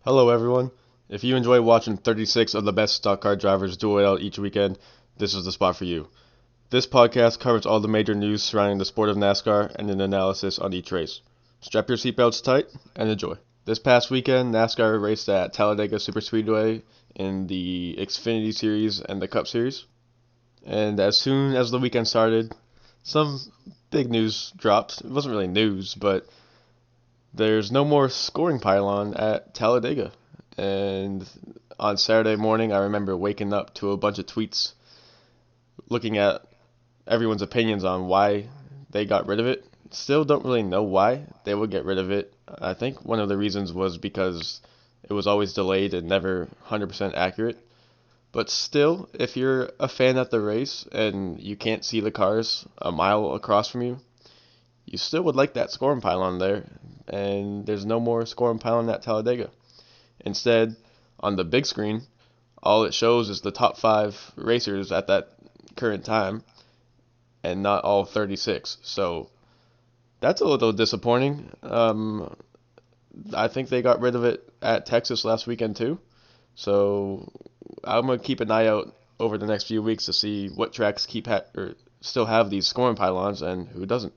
Hello everyone. If you enjoy watching 36 of the best stock car drivers duel it out each weekend, this is the spot for you. This podcast covers all the major news surrounding the sport of NASCAR and an analysis on each race. Strap your seatbelts tight and enjoy. This past weekend, NASCAR raced at Talladega Superspeedway in the Xfinity Series and the Cup Series. And as soon as the weekend started, some big news dropped. It wasn't really news, but there's no more scoring pylon at Talladega. And on Saturday morning, I remember waking up to a bunch of tweets looking at everyone's opinions on why they got rid of it. Still don't really know why they would get rid of it. I think one of the reasons was because it was always delayed and never 100% accurate. But still, if you're a fan at the race and you can't see the cars a mile across from you, you still would like that scoring pylon there, and there's no more scoring pylon at Talladega. Instead, on the big screen, all it shows is the top 5 racers at that current time, and not all 36. So that's a little disappointing. I think they got rid of it at Texas last weekend too. So I'm gonna keep an eye out over the next few weeks to see what tracks or still have these scoring pylons and who doesn't.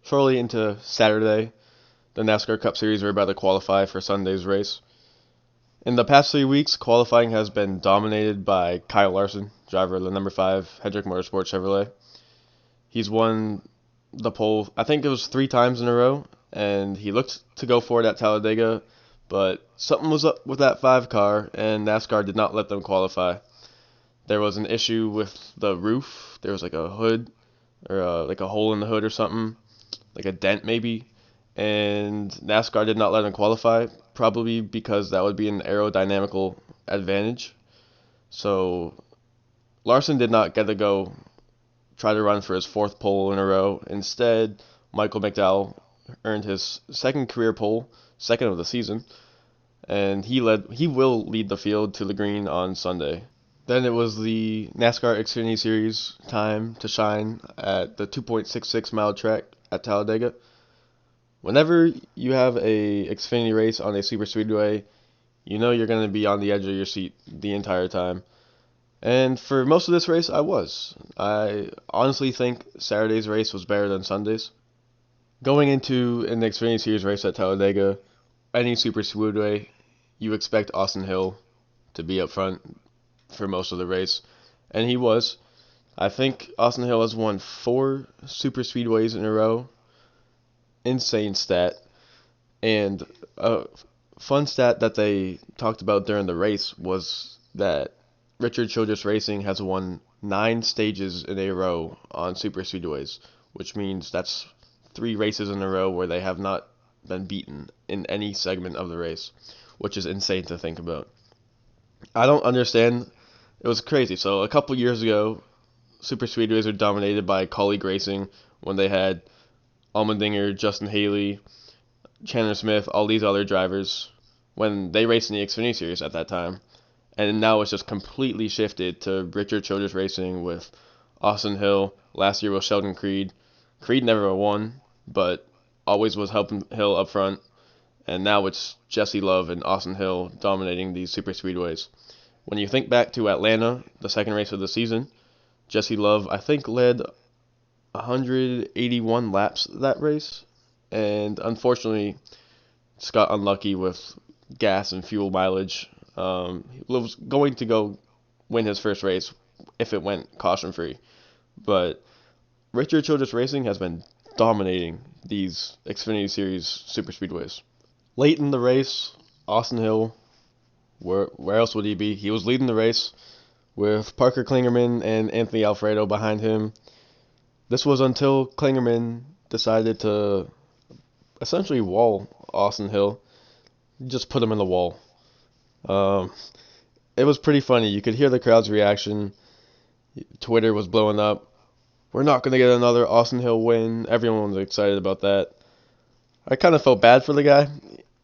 Shortly into Saturday, the NASCAR Cup Series are about to qualify for Sunday's race. In the past 3 weeks, qualifying has been dominated by Kyle Larson, driver of the number 5 Hendrick Motorsports Chevrolet. He's won the pole, I think it was 3 times in a row, and he looked to go for it at Talladega, but something was up with that 5 car, and NASCAR did not let them qualify. There was an issue with the roof. There was like a hood, or like a hole in the hood or something, like a dent maybe, and NASCAR did not let him qualify, probably because that would be an aerodynamical advantage. So Larson did not get to go try to run for his 4th pole in a row. Instead, Michael McDowell earned his 2nd career pole, 2nd of the season, and he will lead the field to the green on Sunday. Then it was the NASCAR Xfinity Series time to shine at the 2.66 mile track at Talladega. Whenever you have a Xfinity race on a super speedway, you know you're going to be on the edge of your seat the entire time. And for most of this race, I was. I honestly think Saturday's race was better than Sunday's. Going into an Xfinity Series race at Talladega, any super speedway, you expect Austin Hill to be up front for most of the race, and he was. I think Austin Hill has won 4 super speedways in a row. Insane stat. And a fun stat that they talked about during the race was that Richard Childress Racing has won 9 stages in a row on super speedways, which means that's 3 races in a row where they have not been beaten in any segment of the race, which is insane to think about. I don't understand. It was crazy. So a couple years ago, super speedways were dominated by colleague racing when they had Allmendinger, Justin Haley, Chandler Smith, all these other drivers when they raced in the Xfinity Series at that time. And now it's just completely shifted to Richard Childress Racing with Austin Hill. Last year was Sheldon Creed. Creed never won, but always was helping Hill up front. And now it's Jesse Love and Austin Hill dominating these super speedways. When you think back to Atlanta, the 2nd race of the season, Jesse Love, I think, led 181 laps that race. And unfortunately, just got unlucky with gas and fuel mileage. He was going to go win his first race if it went caution-free. But Richard Childress Racing has been dominating these Xfinity Series super speedways. Late in the race, Austin Hill, where else would he be? He was leading the race with Parker Kligerman and Anthony Alfredo behind him. This was until Kligerman decided to essentially wall Austin Hill. Just put him in the wall. It was pretty funny. You could hear the crowd's reaction. Twitter was blowing up. We're not going to get another Austin Hill win. Everyone was excited about that. I kind of felt bad for the guy.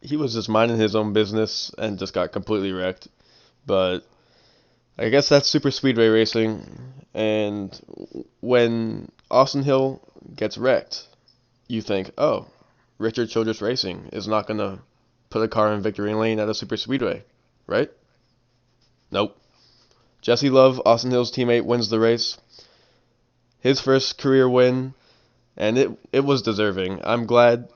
He was just minding his own business and just got completely wrecked. But I guess that's super speedway racing. And when Austin Hill gets wrecked, you think, oh, Richard Childress Racing is not going to put a car in victory lane at a super speedway, right? Nope. Jesse Love, Austin Hill's teammate, wins the race. His first career win, and it was deserving. I'm glad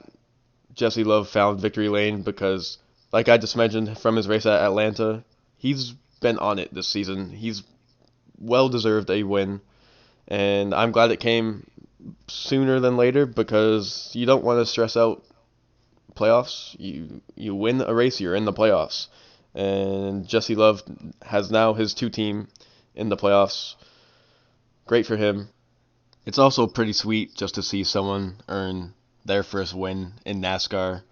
Jesse Love found victory lane because, like I just mentioned from his race at Atlanta, he's been on it this season. He's well deserved a win, and I'm glad it came sooner than later because you don't want to stress out playoffs. You win a race, you're in the playoffs, and Jesse Love has now his two team in the playoffs. Great for him. It's also pretty sweet just to see someone earn their first win in NASCAR.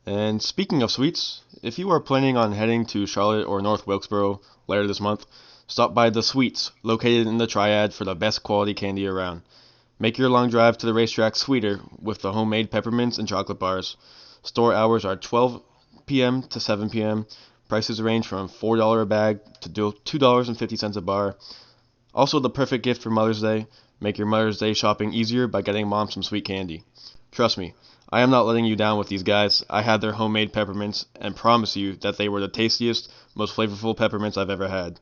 And speaking of sweets, if you are planning on heading to Charlotte or North Wilkesboro later this month, stop by The Sweets, located in the Triad, for the best quality candy around. Make your long drive to the racetrack sweeter with the homemade peppermints and chocolate bars. Store hours are 12 p.m. to 7 p.m. Prices range from $4 a bag to $2.50 a bar. Also the perfect gift for Mother's Day. Make your Mother's Day shopping easier by getting Mom some sweet candy. Trust me, I am not letting you down with these guys. I had their homemade peppermints and promise you that they were the tastiest, most flavorful peppermints I've ever had.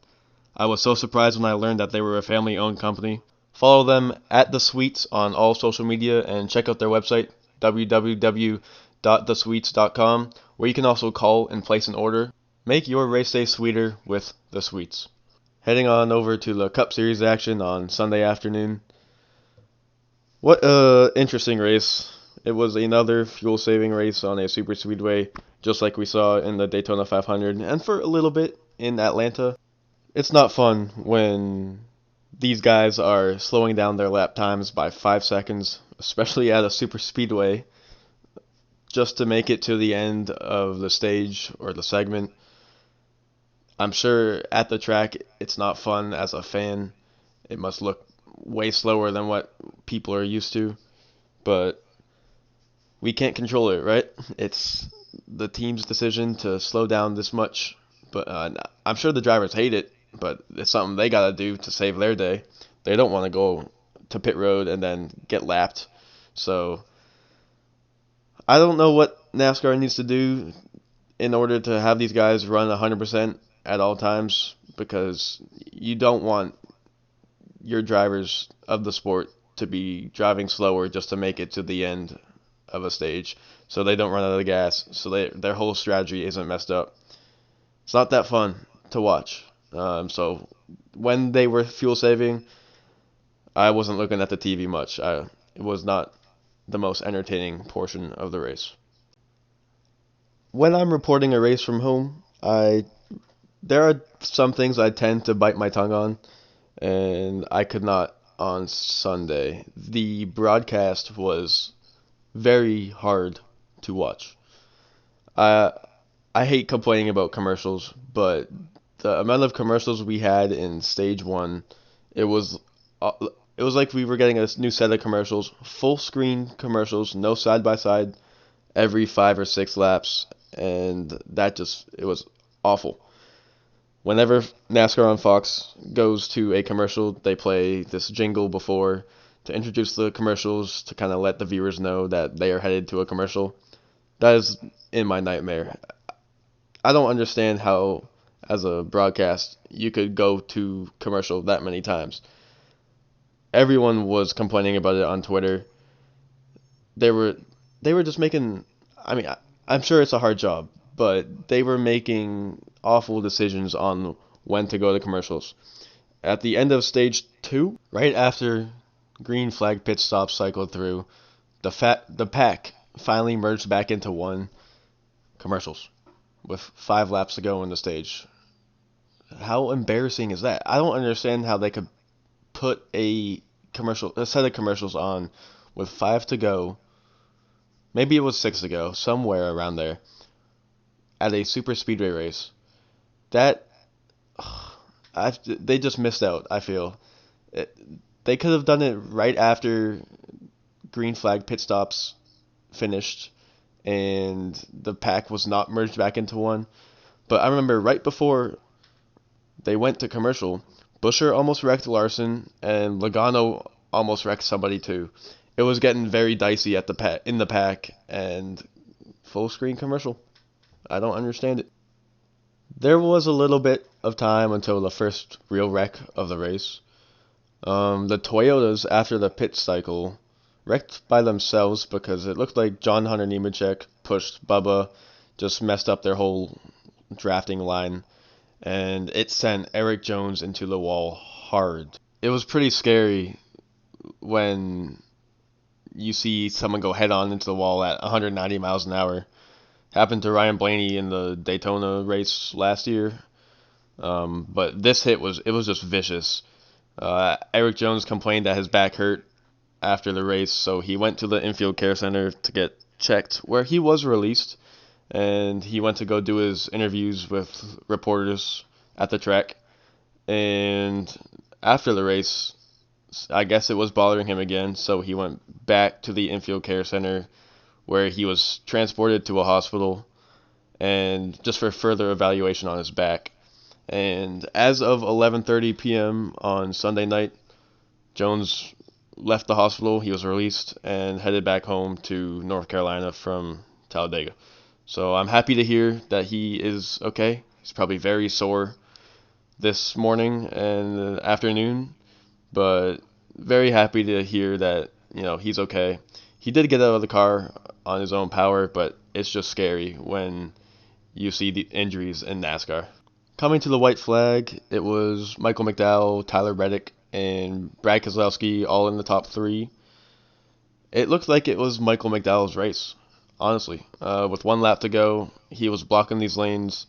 I was so surprised when I learned that they were a family-owned company. Follow them at The Sweets on all social media and check out their website, www.thesweets.com, where you can also call and place an order. Make your race day sweeter with The Sweets. Heading on over to the Cup Series action on Sunday afternoon. What a interesting race. It was another fuel-saving race on a super speedway, just like we saw in the Daytona 500, and for a little bit in Atlanta. It's not fun when these guys are slowing down their lap times by 5 seconds, especially at a super speedway, just to make it to the end of the stage or the segment. I'm sure at the track it's not fun as a fan. It must look way slower than what people are used to, but we can't control it, right? It's the team's decision to slow down this much, but I'm sure the drivers hate it, but it's something they gotta do to save their day. They don't want to go to pit road and then get lapped. So I don't know what NASCAR needs to do in order to have these guys run 100% at all times, because you don't want your drivers of the sport to be driving slower just to make it to the end of a stage so they don't run out of gas, so their whole strategy isn't messed up. It's not that fun to watch. So when they were fuel saving, I wasn't looking at the TV much. It was not the most entertaining portion of the race. When I'm reporting a race from home, there are some things I tend to bite my tongue on, and I could not on Sunday. The broadcast was very hard to watch. I hate complaining about commercials, but the amount of commercials we had in stage one, it was like we were getting a new set of commercials, full screen commercials, no side by side, every 5 or 6 laps, and it was awful. Whenever NASCAR on Fox goes to a commercial, they play this jingle before to introduce the commercials, to kind of let the viewers know that they are headed to a commercial. That is in my nightmare. I don't understand how, as a broadcast, you could go to commercial that many times. Everyone was complaining about it on Twitter. They were just making, I'm sure it's a hard job, but they were making awful decisions on when to go to commercials. At the end of stage 2, right after green flag pit stop cycled through, the pack finally merged back into one. Commercials with 5 laps to go in the stage. How embarrassing is that? I don't understand how they could put a set of commercials on with 5 to go. Maybe it was 6 to go, somewhere around there, at a super speedway race. They just missed out, I feel. They could have done it right after green flag pit stops finished and the pack was not merged back into one. But I remember right before they went to commercial, Buescher almost wrecked Larson and Logano almost wrecked somebody too. It was getting very dicey in the pack, and full screen commercial. I don't understand it. There was a little bit of time until the first real wreck of the race. The Toyotas, after the pit cycle, wrecked by themselves because it looked like John Hunter Nemechek pushed Bubba, just messed up their whole drafting line, and it sent Eric Jones into the wall hard. It was pretty scary when you see someone go head on into the wall at 190 miles an hour. Happened to Ryan Blaney in the Daytona race last year. But this hit was just vicious. Eric Jones complained that his back hurt after the race, so he went to the infield care center to get checked, where he was released, and he went to go do his interviews with reporters at the track. And after the race, I guess it was bothering him again, so he went back to the infield care center where he was transported to a hospital and just for further evaluation on his back. And as of 11:30 p.m. on Sunday night, Jones left the hospital. He was released and headed back home to North Carolina from Talladega. So I'm happy to hear that he is okay. He's probably very sore this morning and afternoon, but very happy to hear that, he's okay. He did get out of the car on his own power, but it's just scary when you see the injuries in NASCAR. Coming to the white flag, it was Michael McDowell, Tyler Reddick, and Brad Keselowski all in the top three. It looked like it was Michael McDowell's race, honestly. With one lap to go, he was blocking these lanes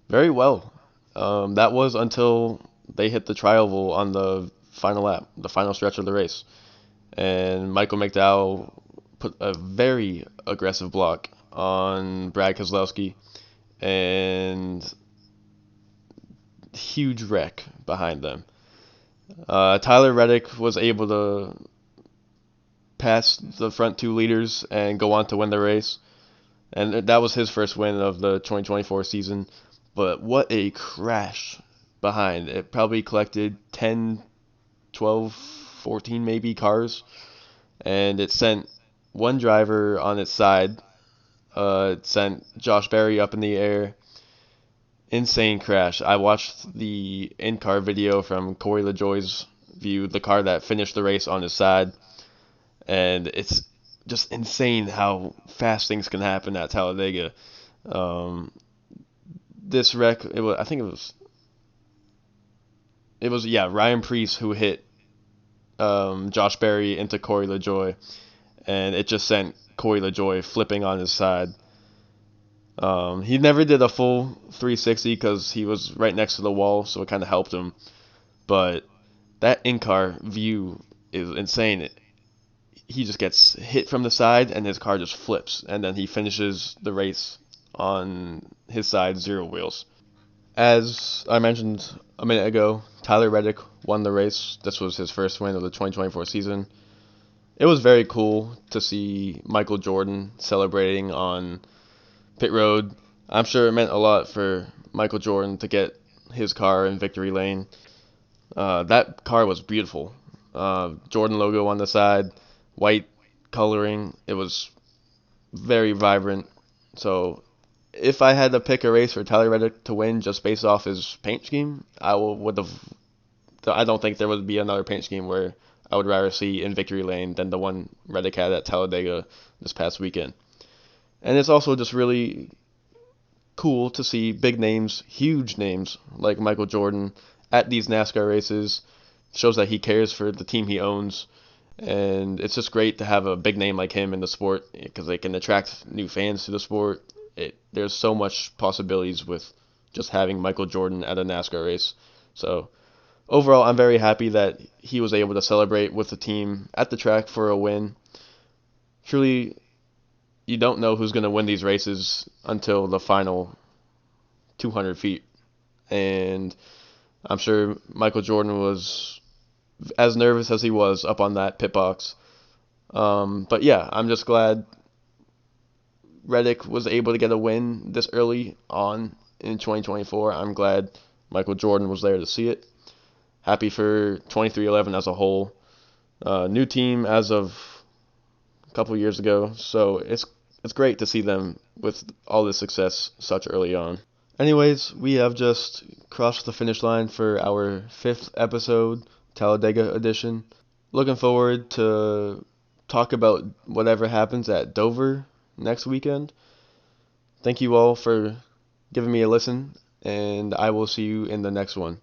very well. That was until they hit the tri-oval on the final lap, the final stretch of the race. And Michael McDowell put a very aggressive block on Brad Keselowski, and huge wreck behind them. Tyler Reddick was able to pass the front two leaders and go on to win the race, and that was his first win of the 2024 season. But what a crash behind. It probably collected 10, 12, 14 maybe cars, and it sent one driver on its side. It sent Josh Berry up in the air. Insane crash. I watched the in-car video from Corey LaJoie's view, the car that finished the race on his side, and it's just insane how fast things can happen at Talladega. This wreck, I think it was Ryan Preece who hit Josh Berry into Corey LaJoie, and it just sent Corey LaJoie flipping on his side. He never did a full 360 because he was right next to the wall, so it kind of helped him. But that in-car view is insane. He just gets hit from the side, and his car just flips, and then he finishes the race on his side, zero wheels. As I mentioned a minute ago, Tyler Reddick won the race. This was his first win of the 2024 season. It was very cool to see Michael Jordan celebrating on pit road. I'm sure it meant a lot for Michael Jordan to get his car in victory lane. That car was beautiful. Jordan logo on the side, white coloring. It was very vibrant. So if I had to pick a race for Tyler Reddick to win just based off his paint scheme, I don't think there would be another paint scheme where I would rather see in victory lane than the one Reddick had at Talladega this past weekend. And it's also just really cool to see big names, huge names like Michael Jordan at these NASCAR races. Shows that he cares for the team he owns. And it's just great to have a big name like him in the sport because they can attract new fans to the sport. There's so much possibilities with just having Michael Jordan at a NASCAR race. So overall, I'm very happy that he was able to celebrate with the team at the track for a win. Truly, you don't know who's going to win these races until the final 200 feet. And I'm sure Michael Jordan was as nervous as he was up on that pit box. But yeah, I'm just glad Reddick was able to get a win this early on in 2024. I'm glad Michael Jordan was there to see it. Happy for 23XI as a whole. New team as of a couple years ago, so it's it's great to see them with all this success such early on. Anyways, we have just crossed the finish line for our 5th episode, Talladega edition. Looking forward to talk about whatever happens at Dover next weekend. Thank you all for giving me a listen, and I will see you in the next one.